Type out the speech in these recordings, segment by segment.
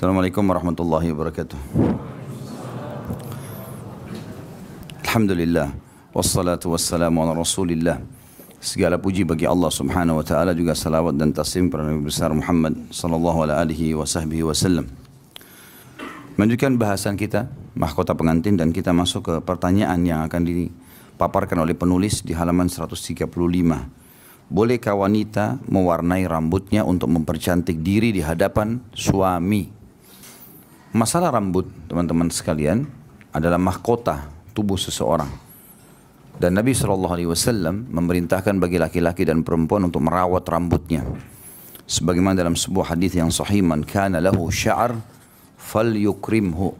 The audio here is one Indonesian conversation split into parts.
Assalamualaikum warahmatullahi wabarakatuh. Alhamdulillah, wassalatu wassalamu ala rasulillah. Segala puji bagi Allah subhanahu wa ta'ala, juga salawat dan taslim pada Nabi besar Muhammad sallallahu alaihi wa sahbihi wasallam. Melanjutkan bahasan kita, mahkota pengantin, dan kita masuk ke pertanyaan yang akan dipaparkan oleh penulis di halaman 135. Bolehkah wanita mewarnai rambutnya untuk mempercantik diri di hadapan suami? Masalah rambut, teman-teman sekalian, adalah mahkota tubuh seseorang. Dan Nabi SAW memerintahkan bagi laki-laki dan perempuan untuk merawat rambutnya. Sebagaimana dalam sebuah hadis yang sahih, man kana lahu sya'r falyukrimhu.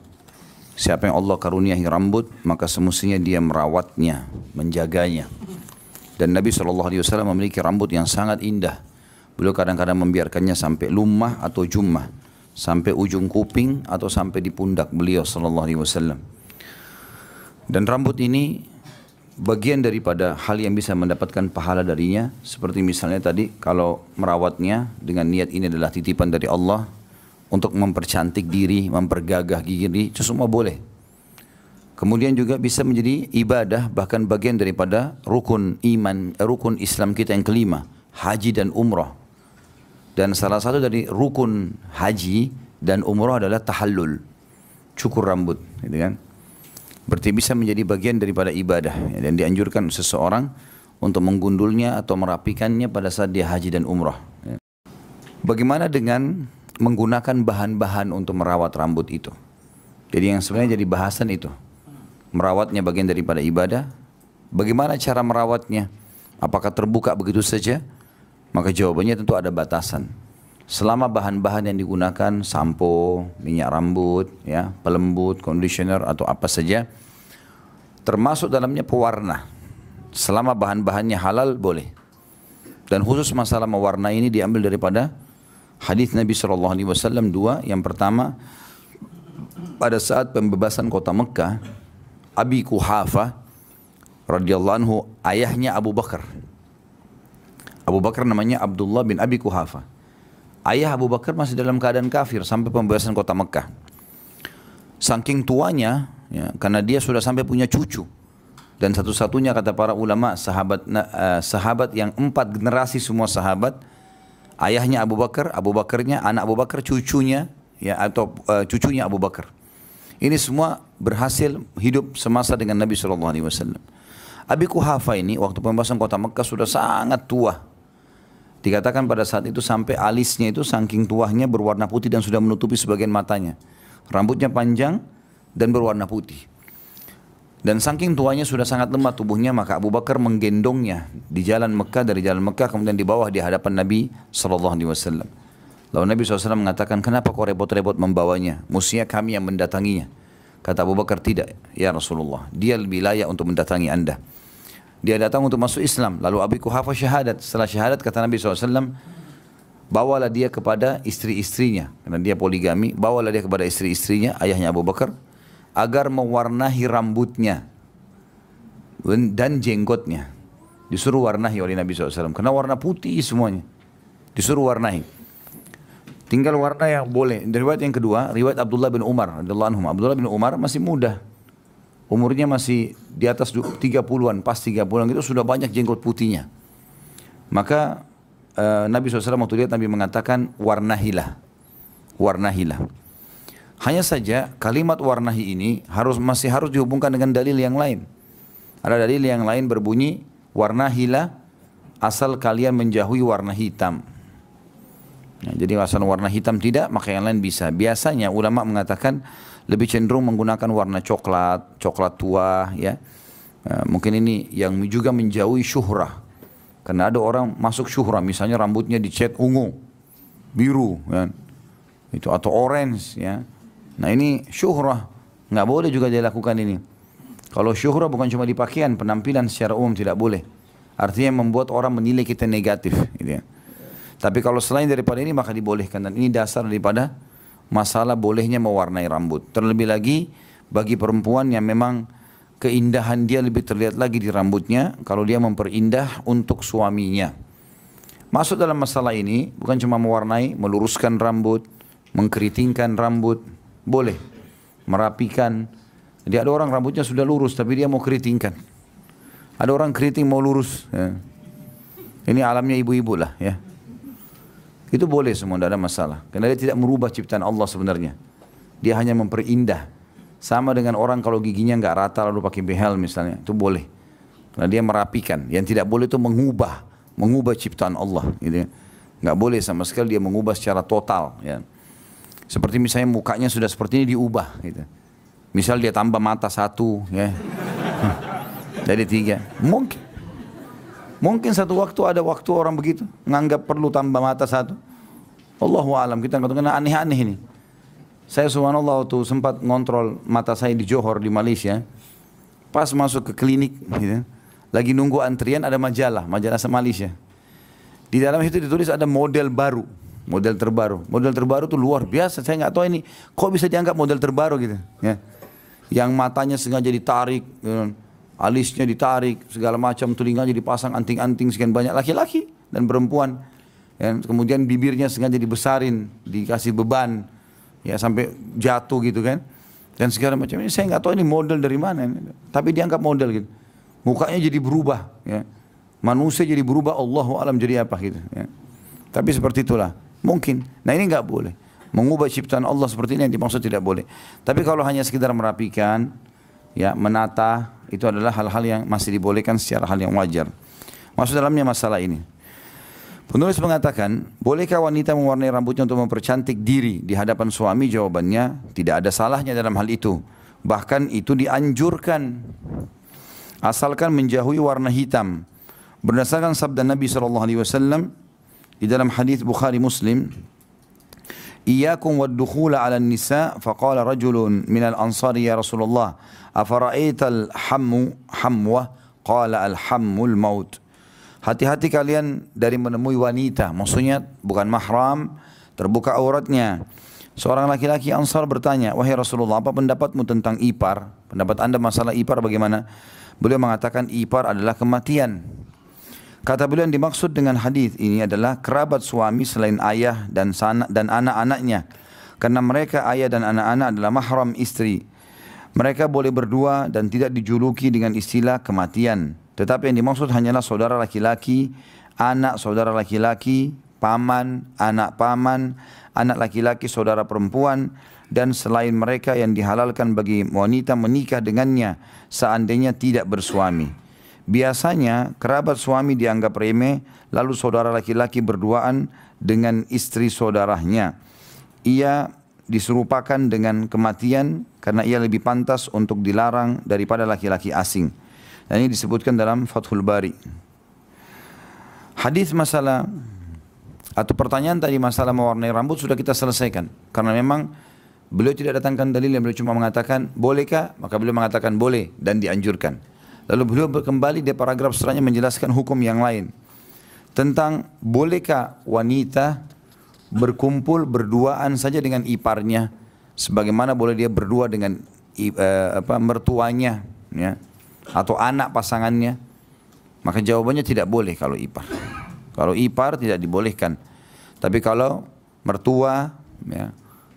Siapa yang Allah karuniai rambut, maka semestinya dia merawatnya, menjaganya. Dan Nabi SAW memiliki rambut yang sangat indah. Beliau kadang-kadang membiarkannya sampai lumah atau jummah, sampai ujung kuping atau sampai di pundak beliau SAW. Dan rambut ini bagian daripada hal yang bisa mendapatkan pahala darinya. Seperti misalnya tadi, kalau merawatnya dengan niat ini adalah titipan dari Allah untuk mempercantik diri, mempergagah gigi, itu semua boleh. Kemudian juga bisa menjadi ibadah, bahkan bagian daripada rukun iman, rukun Islam kita yang kelima, haji dan umrah. Dan salah satu dari rukun haji dan umrah adalah tahallul, cukur rambut, gitu kan? Berarti bisa menjadi bagian daripada ibadah, ya, dan dianjurkan seseorang untuk menggundulnya atau merapikannya pada saat dia haji dan umrah. Ya. Bagaimana dengan menggunakan bahan-bahan untuk merawat rambut itu? Jadi yang sebenarnya jadi bahasan itu, merawatnya bagian daripada ibadah. Bagaimana cara merawatnya? Apakah terbuka begitu saja? Maka jawabannya tentu ada batasan. Selama bahan-bahan yang digunakan, sampo, minyak rambut, ya, pelembut, conditioner atau apa saja, termasuk dalamnya pewarna. Selama bahan-bahannya halal, boleh. Dan khusus masalah mewarnai ini diambil daripada hadis Nabi SAW dua. Yang pertama, pada saat pembebasan kota Mekah, Abi Quhafa radhiyallahu anhu, ayahnya Abu Bakar. Abu Bakar namanya Abdullah bin Abi Quhafa. Ayah Abu Bakar masih dalam keadaan kafir sampai pembebasan kota Mekah. Saking tuanya, ya, karena dia sudah sampai punya cucu. Dan satu-satunya kata para ulama, sahabat yang 4 generasi semua sahabat. Ayahnya Abu Bakar, Abu Bakarnya, anak Abu Bakar, cucunya, ya, atau cucunya Abu Bakar. Ini semua berhasil hidup semasa dengan Nabi SAW. Abi Quhafa ini waktu pembebasan kota Mekah sudah sangat tua. Dikatakan pada saat itu sampai alisnya itu saking tuahnya berwarna putih dan sudah menutupi sebagian matanya. Rambutnya panjang dan berwarna putih. Dan saking tuanya sudah sangat lemah tubuhnya, maka Abu Bakar menggendongnya di jalan Mekah, dari jalan Mekah kemudian di bawah di hadapan Nabi SAW. Lalu Nabi SAW mengatakan, kenapa kau repot-repot membawanya? Mestinya kami yang mendatanginya. Kata Abu Bakar, tidak ya Rasulullah, dia lebih layak untuk mendatangi anda. Dia datang untuk masuk Islam. Lalu Abi Quhafa syahadat. Setelah syahadat kata Nabi SAW, bawalah dia kepada istri-istrinya, karena dia poligami. Bawalah dia kepada istri-istrinya, ayahnya Abu Bakar, agar mewarnahi rambutnya dan jenggotnya. Disuruh warnahi oleh Nabi SAW, karena warna putih semuanya. Disuruh warnahi. Tinggal warna yang boleh. Dan riwayat yang kedua, riwayat Abdullah bin Umar radhiyallahu anhu. Abdullah bin Umar masih muda. Umurnya masih di atas 30-an, pas 30-an itu sudah banyak jenggot putihnya. Maka Nabi SAW waktu lihat, Nabi mengatakan warnahilah. Warnahilah. Hanya saja kalimat warnahi ini masih harus dihubungkan dengan dalil yang lain. Ada dalil yang lain berbunyi warnahilah asal kalian menjauhi warna hitam. Nah, jadi asal warna hitam tidak, maka yang lain bisa. Biasanya ulama mengatakan lebih cenderung menggunakan warna coklat, coklat tua, ya. Mungkin ini yang juga menjauhi syuhrah. Karena ada orang masuk syuhrah, misalnya rambutnya dicat ungu, biru, ya. Itu atau orange, ya. Nah ini syuhrah, nggak boleh juga dia lakukan ini. Kalau syuhrah bukan cuma di pakaian, penampilan secara umum tidak boleh. Artinya membuat orang menilai kita negatif, gitu ya. Tapi kalau selain daripada ini maka dibolehkan, dan ini dasar daripada masalah bolehnya mewarnai rambut. Terlebih lagi bagi perempuan yang memang keindahan dia lebih terlihat lagi di rambutnya kalau dia memperindah untuk suaminya. Masuk dalam masalah ini bukan cuma mewarnai, meluruskan rambut, mengkeritingkan rambut, boleh. Merapikan. Jadi ada orang rambutnya sudah lurus tapi dia mau keritingkan. Ada orang keriting mau lurus. Ya. Ini alamnya ibu-ibu lah ya. Itu boleh semua, tidak ada masalah. Karena dia tidak merubah ciptaan Allah sebenarnya. Dia hanya memperindah. Sama dengan orang kalau giginya nggak rata lalu pakai behel misalnya, itu boleh. Karena dia merapikan. Yang tidak boleh itu mengubah ciptaan Allah. Gitu ya. Nggak boleh sama sekali dia mengubah secara total. Ya. Seperti misalnya mukanya sudah seperti ini diubah. Gitu. Misal dia tambah mata 1, ya. Jadi 3. Mungkin satu waktu ada waktu orang begitu menganggap perlu tambah mata 1. Allahu a'lam, kita katakan aneh-aneh ini. Saya subhanallah waktu sempat ngontrol mata saya di Johor di Malaysia. Pas masuk ke klinik, gitu, lagi nunggu antrian ada majalah Malaysia. Di dalam itu ditulis ada model baru, model terbaru. Model terbaru itu luar biasa. Saya nggak tahu ini kok bisa dianggap model terbaru gitu. Ya. Yang matanya sengaja ditarik, gitu, alisnya ditarik, segala macam, telinganya dipasang anting-anting sekian banyak, laki-laki dan perempuan. Ya, kemudian bibirnya sengaja dibesarin, dikasih beban, ya sampai jatuh gitu kan. Dan segala macam ini saya nggak tahu ini model dari mana, tapi dianggap model gitu. Mukanya jadi berubah, ya. Manusia jadi berubah, Allahu a'lam jadi apa gitu. Ya. Tapi seperti itulah, mungkin. Nah ini nggak boleh. Mengubah ciptaan Allah seperti ini yang dimaksud tidak boleh. Tapi kalau hanya sekedar merapikan, ya menata, itu adalah hal-hal yang masih dibolehkan secara hal yang wajar. Maksud dalamnya masalah ini. Penulis mengatakan, bolehkah wanita mewarnai rambutnya untuk mempercantik diri di hadapan suami? Jawabannya, tidak ada salahnya dalam hal itu. Bahkan itu dianjurkan. Asalkan menjauhi warna hitam. Berdasarkan sabda Nabi SAW di dalam hadis Bukhari Muslim, Iyakum wad-dukhula 'ala an-nisa faqala rajulun minal ansari ya Rasulullah afara'aita al-hamwa qala al-hammul maut. Hati-hati kalian dari menemui wanita, maksudnya bukan mahram, terbuka auratnya. Seorang laki-laki Ansar bertanya, wahai Rasulullah, apa pendapatmu tentang ipar? Pendapat anda masalah ipar bagaimana? Beliau mengatakan ipar adalah kematian. Kata beliau yang dimaksud dengan hadis ini adalah kerabat suami selain ayah dan anak-anaknya. Karena mereka ayah dan anak-anak adalah mahram istri. Mereka boleh berdua dan tidak dijuluki dengan istilah kematian. Tetapi yang dimaksud hanyalah saudara laki-laki, anak saudara laki-laki, paman, anak laki-laki saudara perempuan, dan selain mereka yang dihalalkan bagi wanita menikah dengannya seandainya tidak bersuami. Biasanya kerabat suami dianggap remeh, lalu saudara laki-laki berduaan dengan istri saudaranya. Ia diserupakan dengan kematian karena ia lebih pantas untuk dilarang daripada laki-laki asing. Dan ini disebutkan dalam Fathul Bari. Hadis masalah atau pertanyaan tadi masalah mewarnai rambut sudah kita selesaikan. Karena memang beliau tidak datangkan dalil, yang beliau cuma mengatakan bolehkah, maka beliau mengatakan boleh dan dianjurkan. Lalu beliau kembali di paragraf setelahnya menjelaskan hukum yang lain. Tentang bolehkah wanita berkumpul berduaan saja dengan iparnya. Sebagaimana boleh dia berdua dengan mertuanya. Ya, atau anak pasangannya. Maka jawabannya tidak boleh kalau ipar. Kalau ipar tidak dibolehkan. Tapi kalau mertua, ya,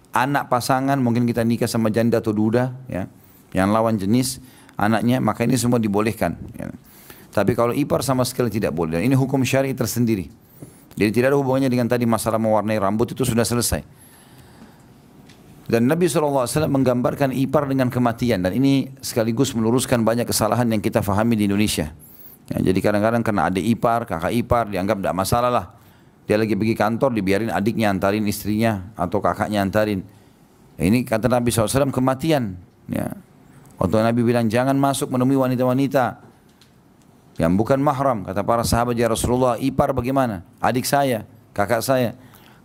anak pasangan, mungkin kita nikah sama janda atau duda, ya, yang lawan jenis anaknya, maka ini semua dibolehkan. Ya. Tapi kalau ipar sama sekali tidak boleh. Dan ini hukum syar'i tersendiri. Jadi tidak ada hubungannya dengan tadi masalah mewarnai rambut, itu sudah selesai. Dan Nabi SAW menggambarkan ipar dengan kematian. Dan ini sekaligus meluruskan banyak kesalahan yang kita fahami di Indonesia. Ya, jadi kadang-kadang karena adik ipar, kakak ipar, dianggap tidak masalah lah. Dia lagi pergi kantor, dibiarin adiknya antarin istrinya atau kakaknya antarin. Ya, ini kata Nabi SAW kematian. Ya. Waktu Nabi bilang jangan masuk menemui wanita-wanita yang bukan mahram. Kata para sahabat, ya Rasulullah, ipar bagaimana? Adik saya, kakak saya.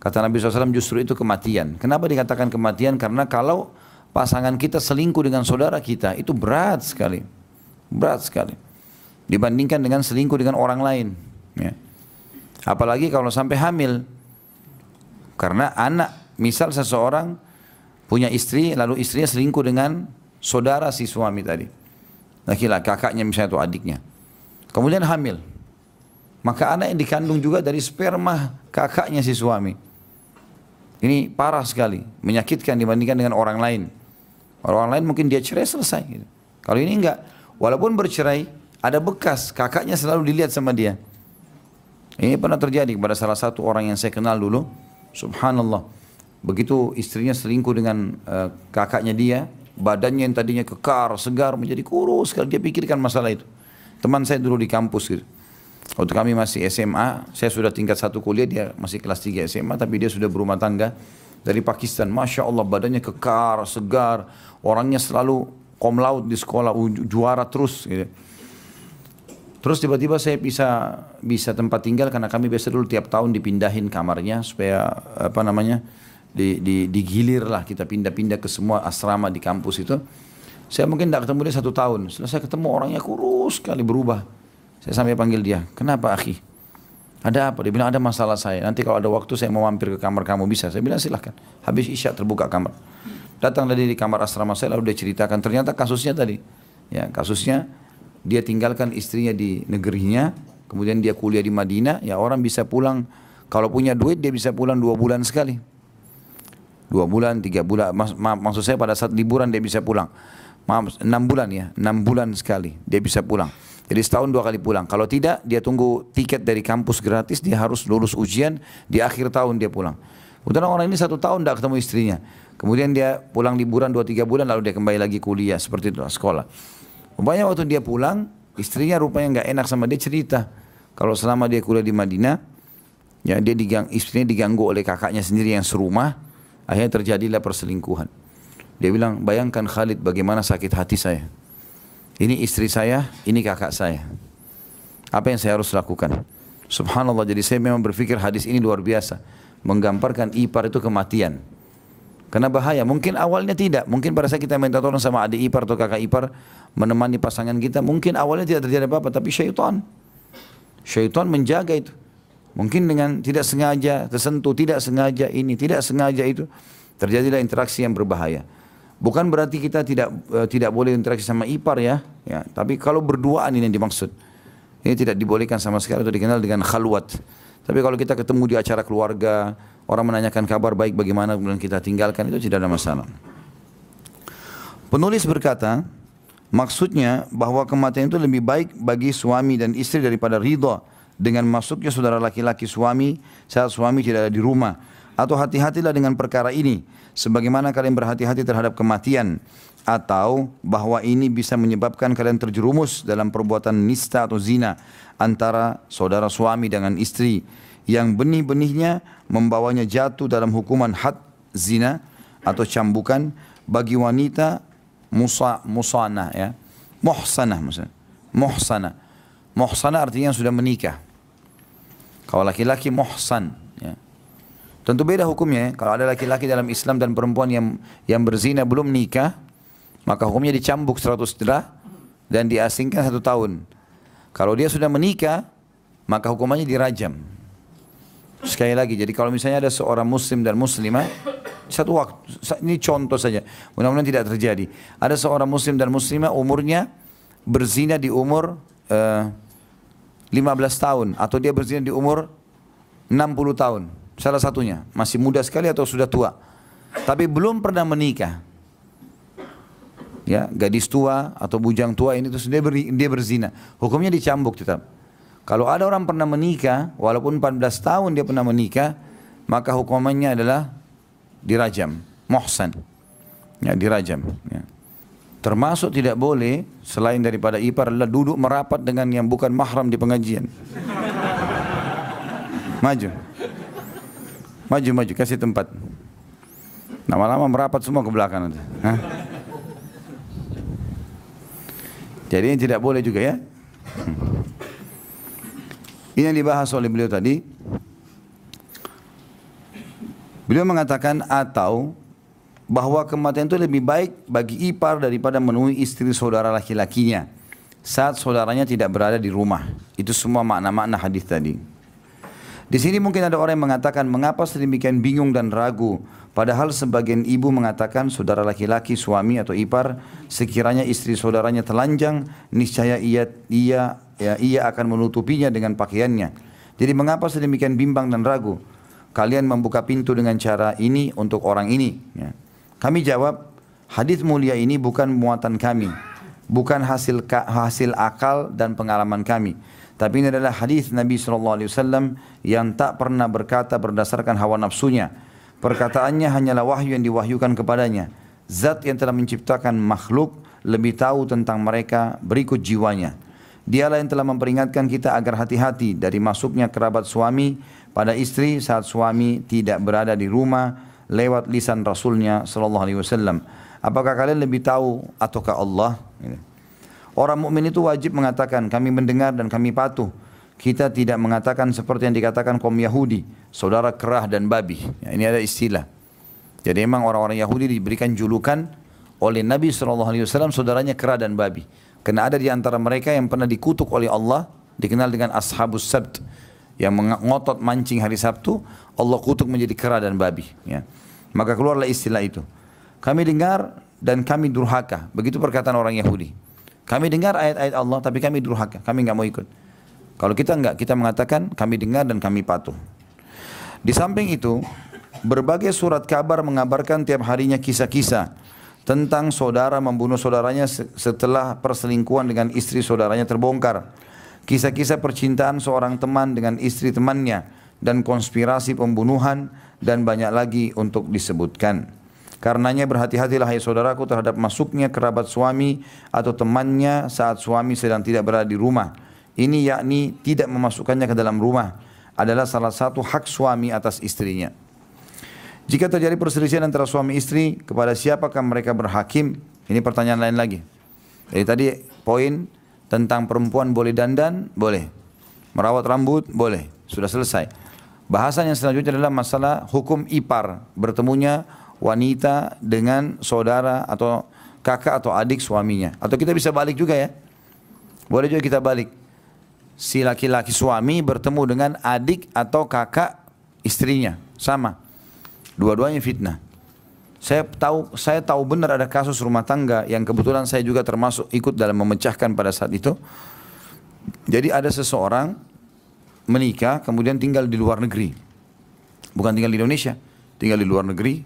Kata Nabi SAW justru itu kematian. Kenapa dikatakan kematian? Karena kalau pasangan kita selingkuh dengan saudara kita, itu berat sekali. Berat sekali. Dibandingkan dengan selingkuh dengan orang lain. Ya. Apalagi kalau sampai hamil. Karena anak, misal seseorang punya istri, lalu istrinya selingkuh dengan saudara si suami tadi. Laki-laki, kakaknya misalnya atau adiknya. Kemudian hamil. Maka anak yang dikandung juga dari sperma kakaknya si suami. Ini parah sekali, menyakitkan dibandingkan dengan orang lain. Orang lain mungkin dia cerai selesai. Gitu. Kalau ini enggak, walaupun bercerai, ada bekas, kakaknya selalu dilihat sama dia. Ini pernah terjadi kepada salah satu orang yang saya kenal dulu. Subhanallah. Begitu istrinya selingkuh dengan kakaknya dia, badannya yang tadinya kekar, segar, menjadi kurus sekali. Dia pikirkan masalah itu. Teman saya dulu di kampus gitu. Waktu kami masih SMA, saya sudah tingkat 1 kuliah, dia masih kelas 3 SMA, tapi dia sudah berumah tangga dari Pakistan. Masya Allah, badannya kekar, segar, orangnya selalu cum laude di sekolah, juara terus gitu. Terus tiba-tiba saya bisa tempat tinggal karena kami biasa dulu tiap tahun dipindahin kamarnya supaya digilir lah, kita pindah-pindah ke semua asrama di kampus itu. Saya mungkin tidak ketemu dia 1 tahun. Setelah saya ketemu orangnya kurus sekali, berubah. Saya sampai panggil dia, kenapa akhi? Ada apa? Dia bilang ada masalah saya. Nanti kalau ada waktu saya mau mampir ke kamar kamu bisa. Saya bilang silahkan. Habis isya terbuka kamar. Datang tadi di kamar asrama saya lalu dia ceritakan. Ternyata kasusnya tadi. Ya, kasusnya dia tinggalkan istrinya di negerinya. Kemudian dia kuliah di Madinah. Ya orang bisa pulang. Kalau punya duit dia bisa pulang 2 bulan sekali. 2 bulan, 3 bulan. Maksud saya pada saat liburan dia bisa pulang. 6 bulan ya. 6 bulan sekali dia bisa pulang. Jadi setahun 2 kali pulang. Kalau tidak, dia tunggu tiket dari kampus gratis, dia harus lulus ujian, di akhir tahun dia pulang. Kemudian orang ini 1 tahun tidak ketemu istrinya. Kemudian dia pulang liburan 2-3 bulan, lalu dia kembali lagi kuliah, seperti itu sekolah. Rupanya waktu dia pulang, istrinya rupanya nggak enak sama dia, cerita. Kalau selama dia kuliah di Madinah, ya istrinya diganggu oleh kakaknya sendiri yang serumah, akhirnya terjadilah perselingkuhan. Dia bilang, bayangkan Khalid bagaimana sakit hati saya. Ini istri saya, ini kakak saya. Apa yang saya harus lakukan? Subhanallah, jadi saya memang berpikir hadis ini luar biasa. Menggambarkan ipar itu kematian. Karena bahaya, mungkin awalnya tidak. Mungkin pada saat kita minta tolong sama adik ipar atau kakak ipar menemani pasangan kita, mungkin awalnya tidak terjadi apa-apa, tapi syaitan menjaga itu. Mungkin dengan tidak sengaja tersentuh, tidak sengaja ini, tidak sengaja itu, terjadilah interaksi yang berbahaya. Bukan berarti kita tidak boleh interaksi sama ipar ya, tapi kalau berduaan ini yang dimaksud. Ini tidak dibolehkan sama sekali, itu dikenal dengan khalwat. Tapi kalau kita ketemu di acara keluarga, orang menanyakan kabar baik bagaimana, kemudian kita tinggalkan, itu tidak ada masalah. Penulis berkata, maksudnya bahwa kematian itu lebih baik bagi suami dan istri daripada ridha dengan masuknya saudara laki-laki suami saat suami tidak ada di rumah. Atau hati-hatilah dengan perkara ini, sebagaimana kalian berhati-hati terhadap kematian, atau bahwa ini bisa menyebabkan kalian terjerumus dalam perbuatan nista atau zina antara saudara suami dengan istri, yang benih-benihnya membawanya jatuh dalam hukuman had zina atau cambukan bagi wanita muhsanah ya, muhsanah artinya sudah menikah. Kalau laki-laki muhsan ya. Tentu beda hukumnya ya. Kalau ada laki-laki dalam Islam dan perempuan yang berzina belum nikah, maka hukumnya dicambuk 100 dirah dan diasingkan 1 tahun. Kalau dia sudah menikah, maka hukumannya dirajam. Sekali lagi, jadi kalau misalnya ada seorang muslim dan muslimah, satu waktu, ini contoh saja, mudah-mudahan tidak terjadi. Ada seorang muslim dan muslimah umurnya berzina di umur 15 tahun, atau dia berzina di umur 60 tahun. Salah satunya, masih muda sekali atau sudah tua, tapi belum pernah menikah. Ya, gadis tua atau bujang tua ini terus dia berzina, hukumnya dicambuk tetap. Kalau ada orang pernah menikah, walaupun 14 tahun dia pernah menikah, maka hukumannya adalah dirajam, muhsan. Ya, dirajam. Ya. Termasuk tidak boleh selain daripada ipar adalah duduk merapat dengan yang bukan mahram di pengajian. Maju, kasih tempat. Lama-lama merapat semua ke belakang nanti. Hah? Jadi ini tidak boleh juga ya. Ini yang dibahas oleh beliau tadi. Beliau mengatakan atau bahwa kematian itu lebih baik bagi ipar daripada menemui istri saudara laki-lakinya saat saudaranya tidak berada di rumah. Itu semua makna-makna hadis tadi. Di sini mungkin ada orang yang mengatakan mengapa sedemikian bingung dan ragu, padahal sebagian ibu mengatakan saudara laki-laki suami atau ipar sekiranya istri saudaranya telanjang niscaya ia akan menutupinya dengan pakaiannya. Jadi mengapa sedemikian bimbang dan ragu? kalian membuka pintu dengan cara ini untuk orang ini? Ya. Kami jawab, hadis mulia ini bukan muatan kami, bukan hasil akal dan pengalaman kami, tapi ini adalah hadis Nabi SAW yang tak pernah berkata berdasarkan hawa nafsunya. Perkataannya hanyalah wahyu yang diwahyukan kepadanya. Zat yang telah menciptakan makhluk lebih tahu tentang mereka berikut jiwanya. Dialah yang telah memperingatkan kita agar hati-hati dari masuknya kerabat suami pada istri saat suami tidak berada di rumah lewat lisan Rasulnya SAW. Apakah kalian lebih tahu ataukah Allah? Orang mukmin itu wajib mengatakan kami mendengar dan kami patuh. Kita tidak mengatakan seperti yang dikatakan kaum Yahudi, saudara kerah dan babi. Ya, ini ada istilah. Jadi memang orang-orang Yahudi diberikan julukan oleh Nabi SAW saudaranya kerah dan babi. Karena ada di antara mereka yang pernah dikutuk oleh Allah, dikenal dengan Ashabus Sabt, yang mengotot mancing hari Sabtu, Allah kutuk menjadi kera dan babi. Ya. Maka keluarlah istilah itu. Kami dengar dan kami durhaka. Begitu perkataan orang Yahudi. Kami dengar ayat-ayat Allah, tapi kami durhaka. Kami enggak mau ikut. Kalau kita enggak, kita mengatakan kami dengar dan kami patuh. Di samping itu, berbagai surat kabar mengabarkan tiap harinya kisah-kisah tentang saudara membunuh saudaranya setelah perselingkuhan dengan istri saudaranya terbongkar. Kisah-kisah percintaan seorang teman dengan istri temannya dan konspirasi pembunuhan dan banyak lagi untuk disebutkan. Karenanya berhati-hatilah hai saudaraku terhadap masuknya kerabat suami atau temannya saat suami sedang tidak berada di rumah. Ini yakni tidak memasukkannya ke dalam rumah adalah salah satu hak suami atas istrinya. Jika terjadi perselisihan antara suami istri, kepada siapakah mereka berhakim? Ini pertanyaan lain lagi. Jadi tadi poin tentang perempuan boleh dandan, boleh. Merawat rambut, boleh. Sudah selesai. Bahasan yang selanjutnya adalah masalah hukum ipar. Bertemunya wanita dengan saudara atau kakak atau adik suaminya. Atau kita bisa balik juga ya. Boleh juga kita balik. Si laki-laki suami bertemu dengan adik atau kakak istrinya. Sama. Dua-duanya fitnah. Saya tahu benar ada kasus rumah tangga yang kebetulan saya juga termasuk ikut dalam memecahkan pada saat itu. Jadi ada seseorang menikah kemudian tinggal di luar negeri. Bukan tinggal di Indonesia, tinggal di luar negeri.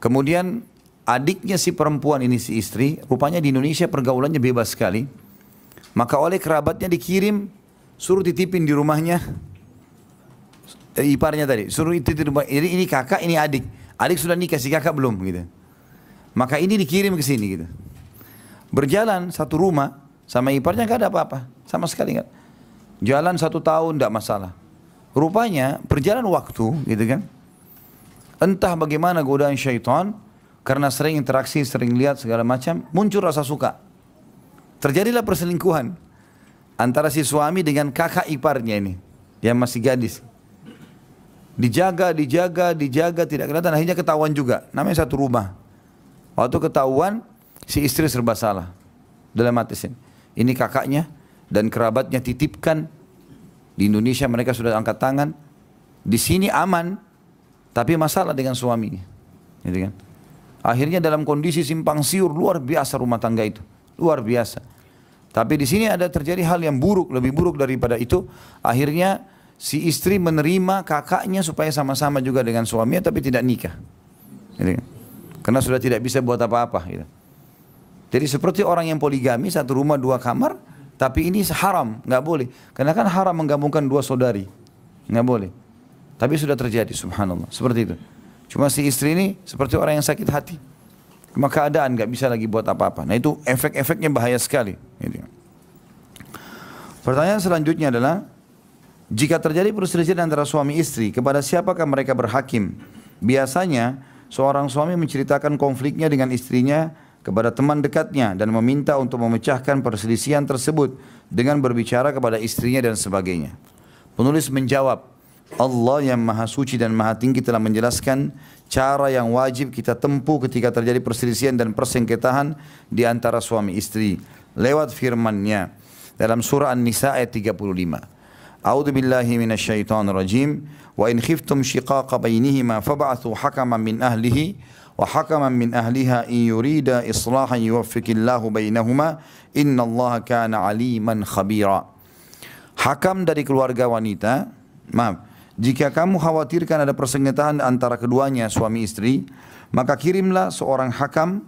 Kemudian adiknya si perempuan ini si istri, rupanya di Indonesia pergaulannya bebas sekali. Maka oleh kerabatnya dikirim, suruh titipin di rumahnya. Iparnya tadi suruh itu jadi ini kakak ini adik sudah nikah si kakak belum gitu, maka ini dikirim ke sini gitu, berjalan satu rumah sama iparnya nggak ada apa-apa sama sekali nggak, jalan 1 tahun tidak masalah, rupanya berjalan waktu gitu kan, entah bagaimana godaan syaitan karena sering interaksi sering lihat segala macam muncul rasa suka, terjadilah perselingkuhan antara si suami dengan kakak iparnya ini yang masih gadis. Dijaga tidak kelihatan, akhirnya ketahuan juga. Namanya satu rumah. Waktu ketahuan, si istri serba salah. Dalam hati ini kakaknya dan kerabatnya titipkan. Di Indonesia mereka sudah angkat tangan. Di sini aman, tapi masalah dengan suaminya. Gitu kan? Akhirnya dalam kondisi simpang siur luar biasa rumah tangga itu. Luar biasa. Tapi di sini ada terjadi hal yang buruk, lebih buruk daripada itu. Akhirnya si istri menerima kakaknya supaya sama-sama juga dengan suaminya tapi tidak nikah. Gitu. Karena sudah tidak bisa buat apa-apa. Gitu. Jadi seperti orang yang poligami, satu rumah 2 kamar, tapi ini haram, nggak boleh. Karena kan haram menggabungkan 2 saudari. Nggak boleh. Tapi sudah terjadi, subhanallah. Seperti itu. Cuma si istri ini seperti orang yang sakit hati. Cuma keadaan nggak bisa lagi buat apa-apa. Nah itu efek-efeknya bahaya sekali. Gitu. Pertanyaan selanjutnya adalah, jika terjadi perselisihan antara suami istri, kepada siapakah mereka berhakim? Biasanya, seorang suami menceritakan konfliknya dengan istrinya kepada teman dekatnya dan meminta untuk memecahkan perselisihan tersebut dengan berbicara kepada istrinya dan sebagainya. Penulis menjawab, Allah yang maha suci dan maha tinggi telah menjelaskan cara yang wajib kita tempuh ketika terjadi perselisihan dan persengketahan di antara suami istri lewat firman-Nya dalam surah An-Nisa ayat 35. A'udzu billahi minasyaitonir rajim. Wa in khiftum shiqaqa bainihima fab'athu hakaman min ahlihi wa hakaman min ahliha in yurida islahan yuwaffiqillahu bainahuma innallaha kana aliman khabira. Hakam dari keluarga wanita, Jika kamu khawatirkan ada persengketaan antara keduanya suami istri, maka kirimlah seorang hakam,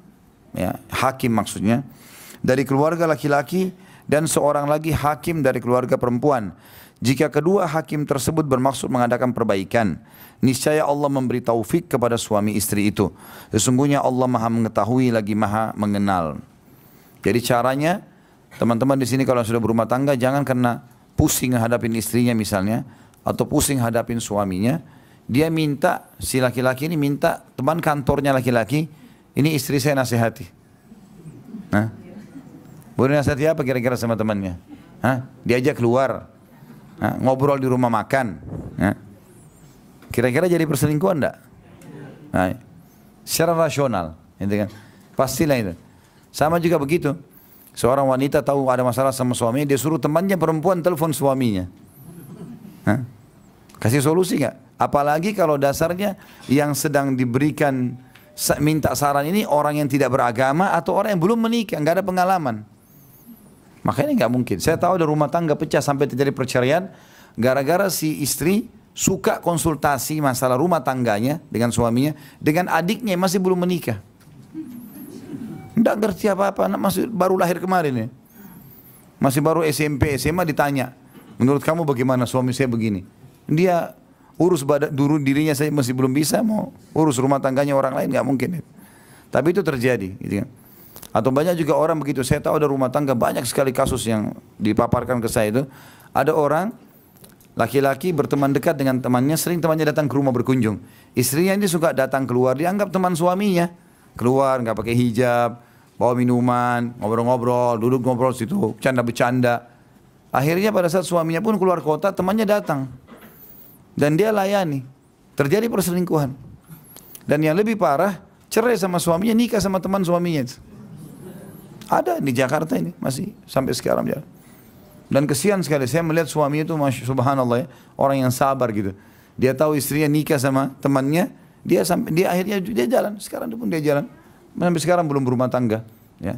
ya, hakim maksudnya, dari keluarga laki-laki dan seorang lagi hakim dari keluarga perempuan. Jika kedua hakim tersebut bermaksud mengadakan perbaikan, niscaya Allah memberi taufik kepada suami istri itu. Sesungguhnya Allah Maha mengetahui lagi Maha mengenal. Jadi caranya, teman-teman di sini kalau sudah berumah tangga, jangan karena pusing hadapin istrinya misalnya, atau pusing hadapin suaminya, dia minta, si laki-laki ini minta teman kantornya laki-laki, ini istri saya nasihati. Hah? Boleh nasihati apa kira-kira sama temannya? Hah? Diajak keluar, hah? Ngobrol di rumah makan. Hah? Kira-kira jadi perselingkuhan enggak? Nah, secara rasional, gitu kan? Pastilah itu. Sama juga begitu. Seorang wanita tahu ada masalah sama suaminya, dia suruh temannya perempuan telepon suaminya. Hah? Kasih solusi nggak? Apalagi kalau dasarnya yang sedang diberikan minta saran ini orang yang tidak beragama atau orang yang belum menikah, nggak ada pengalaman. Makanya nggak mungkin. Saya tahu ada rumah tangga pecah sampai terjadi perceraian gara-gara si istri suka konsultasi masalah rumah tangganya dengan suaminya dengan adiknya yang masih belum menikah. Nggak ngerti apa-apa, masih baru lahir kemarin ya. Masih baru SMP, SMA ditanya, menurut kamu bagaimana suami saya begini? Dia urus dulu dirinya saya masih belum bisa, mau urus rumah tangganya orang lain nggak mungkin. Tapi itu terjadi, gitu kan. Atau banyak juga orang begitu. Saya tahu ada rumah tangga banyak sekali kasus yang dipaparkan ke saya itu. Ada orang laki-laki berteman dekat dengan temannya, sering temannya datang ke rumah berkunjung. Istrinya ini suka datang keluar, dianggap teman suaminya. Keluar nggak pakai hijab, bawa minuman, ngobrol-ngobrol, duduk ngobrol situ, bercanda-bercanda. Akhirnya pada saat suaminya pun keluar kota, temannya datang. Dan dia layani. Terjadi perselingkuhan. Dan yang lebih parah, cerai sama suaminya, nikah sama teman suaminya. Ada di Jakarta ini, masih sampai sekarang ya. Dan kesian sekali, saya melihat suaminya itu, subhanallah ya, orang yang sabar gitu. Dia tahu istrinya nikah sama temannya, dia akhirnya dia jalan. Sekarang pun dia jalan. Sampai sekarang belum berumah tangga. Ya.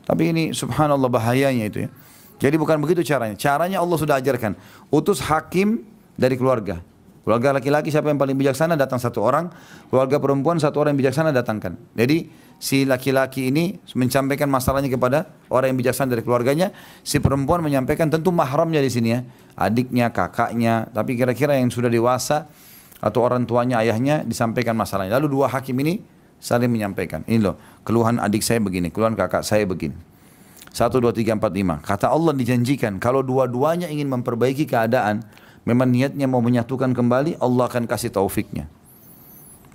Tapi ini subhanallah bahayanya itu ya. Jadi bukan begitu caranya. Caranya Allah sudah ajarkan. Utus hakim dari keluarga. Keluarga laki-laki siapa yang paling bijaksana datang satu orang, keluarga perempuan satu orang yang bijaksana datangkan. Jadi si laki-laki ini menyampaikan masalahnya kepada orang yang bijaksana dari keluarganya, si perempuan menyampaikan tentu mahramnya di sini ya, adiknya, kakaknya, tapi kira-kira yang sudah dewasa atau orang tuanya, ayahnya disampaikan masalahnya. Lalu dua hakim ini saling menyampaikan, ini loh keluhan adik saya begini, keluhan kakak saya begini. 1, 2, 3, 4, 5. Kata Allah dijanjikan kalau dua-duanya ingin memperbaiki keadaan, memang niatnya mau menyatukan kembali, Allah akan kasih taufiknya.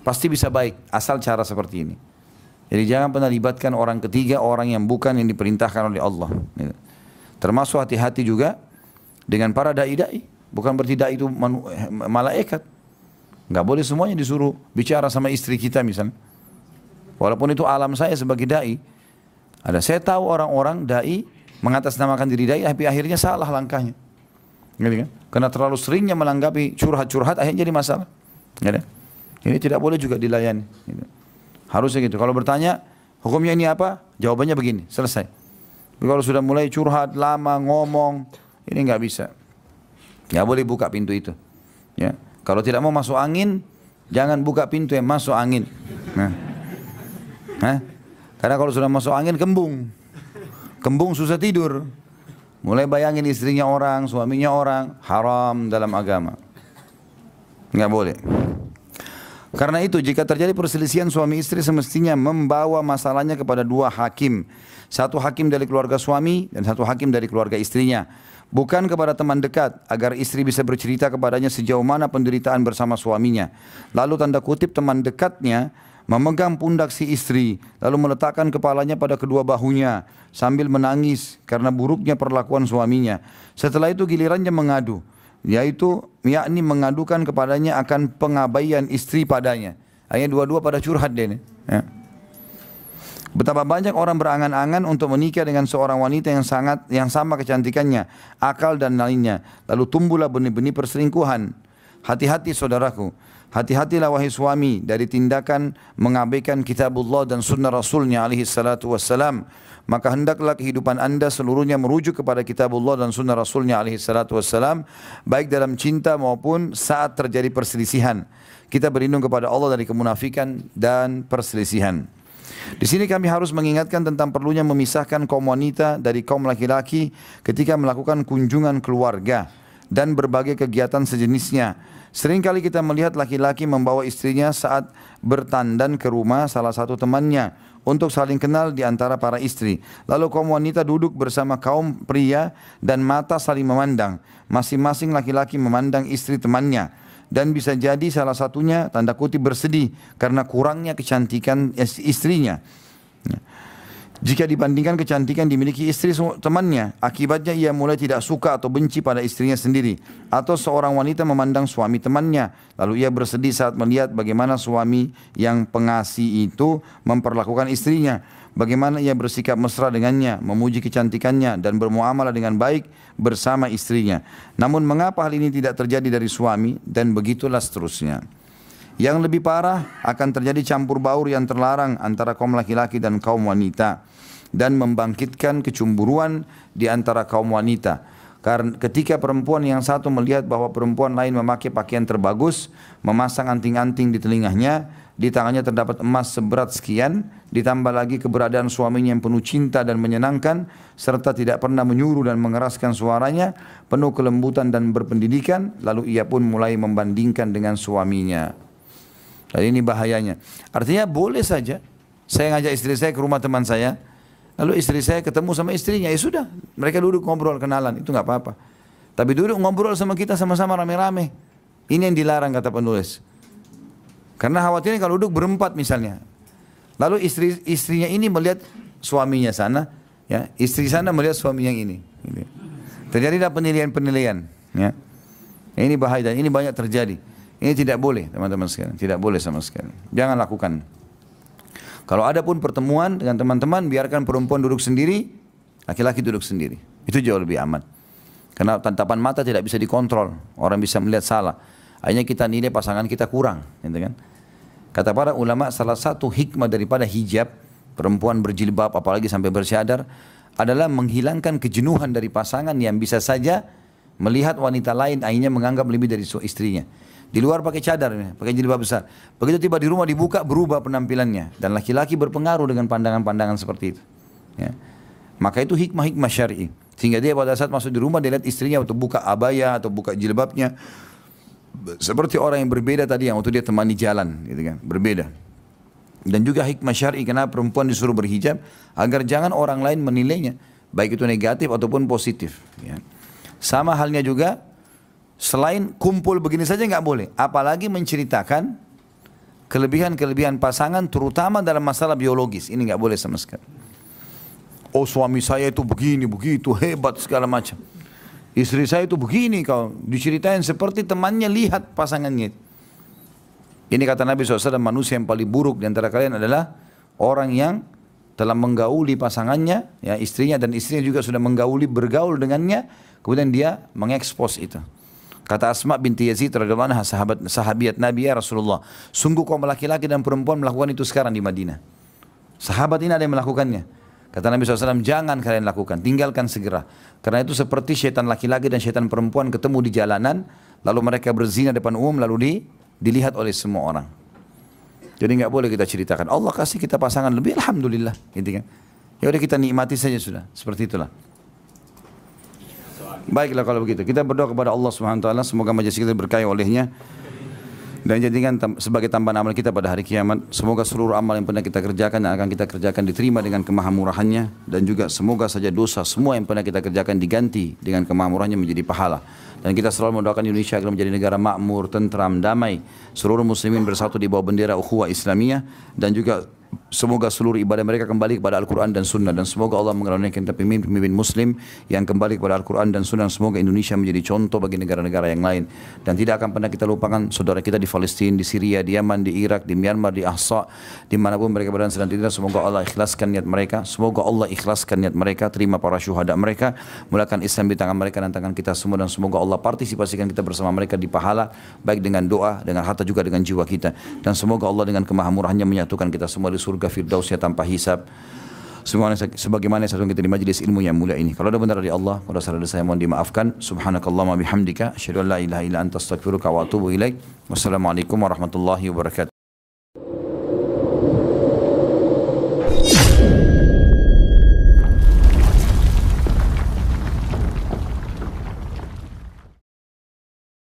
Pasti bisa baik, asal cara seperti ini. Jadi jangan pernah libatkan orang ketiga, orang yang bukan yang diperintahkan oleh Allah. Termasuk hati-hati juga dengan para da'i-da'i. Bukan berarti da'i itu malaikat. Nggak boleh semuanya disuruh bicara sama istri kita misalnya. Walaupun itu alam saya sebagai da'i. Saya tahu orang-orang da'i mengatasnamakan diri da'i, tapi akhirnya salah langkahnya. Gitu kan? Karena terlalu seringnya melanggapi curhat-curhat akhirnya jadi masalah. Gitu? Ini tidak boleh juga dilayani. Gitu. Harusnya gitu. Kalau bertanya hukumnya ini apa? Jawabannya begini, selesai. Tapi kalau sudah mulai curhat lama ngomong, ini nggak bisa. Nggak boleh buka pintu itu. Ya. Kalau tidak mau masuk angin, jangan buka pintu yang masuk angin. Nah. Karena kalau sudah masuk angin kembung. Kembung susah tidur. Mulai bayangin istrinya orang, suaminya orang, haram dalam agama. Nggak boleh. Karena itu jika terjadi perselisihan suami istri semestinya membawa masalahnya kepada dua hakim. Satu hakim dari keluarga suami dan satu hakim dari keluarga istrinya. Bukan kepada teman dekat agar istri bisa bercerita kepadanya sejauh mana penderitaan bersama suaminya. Lalu tanda kutip teman dekatnya memegang pundak si istri, lalu meletakkan kepalanya pada kedua bahunya sambil menangis karena buruknya perlakuan suaminya. Setelah itu gilirannya mengadu, yakni mengadukan kepadanya akan pengabaian istri padanya. Akhirnya dua-dua pada curhat dia ini. Ya. Betapa banyak orang berangan-angan untuk menikah dengan seorang wanita yang sama kecantikannya, akal dan lainnya. Lalu tumbuhlah benih-benih perselingkuhan. Hati-hati saudaraku. Hati-hatilah wahai suami dari tindakan mengabaikan kitabullah dan sunnah Rasulnya alaihi salatu wassalam. Maka hendaklah kehidupan anda seluruhnya merujuk kepada kitabullah dan sunnah Rasulnya alaihi salatu wassalam, baik dalam cinta maupun saat terjadi perselisihan. Kita berlindung kepada Allah dari kemunafikan dan perselisihan. Di sini kami harus mengingatkan tentang perlunya memisahkan kaum wanita dari kaum laki-laki ketika melakukan kunjungan keluarga dan berbagai kegiatan sejenisnya. Seringkali kita melihat laki-laki membawa istrinya saat bertandan ke rumah salah satu temannya untuk saling kenal di antara para istri. Lalu kaum wanita duduk bersama kaum pria dan mata saling memandang. Masing-masing laki-laki memandang istri temannya. Dan bisa jadi salah satunya tanda kutip bersedih karena kurangnya kecantikan istrinya. Jika dibandingkan kecantikan dimiliki istri temannya, akibatnya ia mulai tidak suka atau benci pada istrinya sendiri. Atau seorang wanita memandang suami temannya, lalu ia bersedih saat melihat bagaimana suami yang pengasih itu memperlakukan istrinya. Bagaimana ia bersikap mesra dengannya, memuji kecantikannya dan bermuamalah dengan baik bersama istrinya. Namun mengapa hal ini tidak terjadi dari suami dan begitulah seterusnya. Yang lebih parah akan terjadi campur baur yang terlarang antara kaum laki-laki dan kaum wanita dan membangkitkan kecemburuan di antara kaum wanita. Karena ketika perempuan yang satu melihat bahwa perempuan lain memakai pakaian terbagus, memasang anting-anting di telinganya, di tangannya terdapat emas seberat sekian, ditambah lagi keberadaan suaminya yang penuh cinta dan menyenangkan, serta tidak pernah menyuruh dan mengeraskan suaranya, penuh kelembutan dan berpendidikan, lalu ia pun mulai membandingkan dengan suaminya. Dan ini bahayanya. Artinya boleh saja saya ngajak istri saya ke rumah teman saya, lalu istri saya ketemu sama istrinya, ya sudah, mereka duduk ngobrol kenalan, itu nggak apa-apa. Tapi duduk ngobrol sama kita sama-sama rame-rame, ini yang dilarang kata penulis. Karena khawatirnya kalau duduk berempat misalnya, lalu istrinya ini melihat suaminya sana, ya, istri sana melihat suami yang ini. Terjadilah penilaian-penilaian. Ya. Ini bahaya dan ini banyak terjadi. Ini tidak boleh teman-teman sekalian, tidak boleh sama sekali. Jangan lakukan. Kalau ada pun pertemuan dengan teman-teman, biarkan perempuan duduk sendiri, laki-laki duduk sendiri. Itu jauh lebih aman. Karena tatapan mata tidak bisa dikontrol, orang bisa melihat salah. Akhirnya kita nilai pasangan kita kurang, gitu kan? Kata para ulama, salah satu hikmah daripada hijab, perempuan berjilbab apalagi sampai bersyadar, adalah menghilangkan kejenuhan dari pasangan yang bisa saja melihat wanita lain, akhirnya menganggap lebih dari istrinya. Di luar pakai cadar, pakai jilbab besar. Begitu tiba di rumah dibuka, berubah penampilannya. Dan laki-laki berpengaruh dengan pandangan-pandangan seperti itu. Ya. Maka itu hikmah-hikmah syar'i. Sehingga dia pada saat masuk di rumah, dia lihat istrinya waktu buka abaya atau buka jilbabnya. Seperti orang yang berbeda tadi yang waktu dia temani jalan. Gitu kan, berbeda. Dan juga hikmah syar'i kenapa perempuan disuruh berhijab. Agar jangan orang lain menilainya. Baik itu negatif ataupun positif. Ya. Sama halnya juga, selain kumpul begini saja nggak boleh, apalagi menceritakan kelebihan-kelebihan pasangan, terutama dalam masalah biologis. Ini nggak boleh sama sekali. Oh suami saya itu begini, begitu, hebat segala macam. Istri saya itu begini, kau diceritain seperti temannya lihat pasangannya. Ini kata Nabi SAW, manusia yang paling buruk di antara kalian adalah orang yang telah menggauli pasangannya, ya istrinya, dan istrinya juga sudah bergaul dengannya, kemudian dia mengekspos itu. Kata Asma binti Yazid radhiyallahu anha, sahabiat Nabi, ya Rasulullah, sungguh kaum laki-laki dan perempuan melakukan itu sekarang di Madinah. Sahabat ini ada yang melakukannya. Kata Nabi SAW, jangan kalian lakukan, tinggalkan segera. Karena itu seperti syaitan laki-laki dan syaitan perempuan ketemu di jalanan, lalu mereka berzina depan umum, lalu dilihat oleh semua orang. Jadi nggak boleh kita ceritakan. Allah kasih kita pasangan lebih, alhamdulillah, gitu kan. Ya udah kita nikmati saja sudah, seperti itulah. Baiklah kalau begitu, kita berdoa kepada Allah Subhanahu wa taala, semoga majelis kita berkahi olehnya dan jadikan sebagai tambahan amal kita pada hari kiamat. Semoga seluruh amal yang pernah kita kerjakan dan akan kita kerjakan diterima dengan kemahamurahannya, dan juga semoga saja dosa semua yang pernah kita kerjakan diganti dengan kemahamurahannya menjadi pahala. Dan kita selalu mendoakan Indonesia agar menjadi negara makmur, tentram, damai, seluruh muslimin bersatu di bawah bendera ukhuwah Islamiyah, dan juga semoga seluruh ibadah mereka kembali kepada Al-Quran dan Sunnah, dan semoga Allah mengaruniakan kita pemimpin Muslim yang kembali kepada Al-Quran dan Sunnah. Semoga Indonesia menjadi contoh bagi negara-negara yang lain, dan tidak akan pernah kita lupakan saudara kita di Palestina, di Syria, di Yaman, di Irak, di Myanmar, di Ahsa, dimanapun mereka berada sedang tidak. Semoga Allah ikhlaskan niat mereka, semoga Allah ikhlaskan niat mereka, terima para syuhada mereka, mulakan Islam di tangan mereka dan tangan kita semua, dan semoga Allah Allah partisipasikan kita bersama mereka di pahala, baik dengan doa, dengan harta juga dengan jiwa kita. Dan semoga Allah dengan kemahamurahannya menyatukan kita semua di surga firdausnya tanpa hisab. Sebagaimana yang kita di majlis ilmu yang mulia ini. Kalau ada benar dari Allah, kalau salah dari saya mohon dimaafkan. Subhanakallahumma bihamdika, asyhadu an la ilaha illa anta astaghfiruka wa atubu ilaik. Wassalamualaikum warahmatullahi wabarakatuh.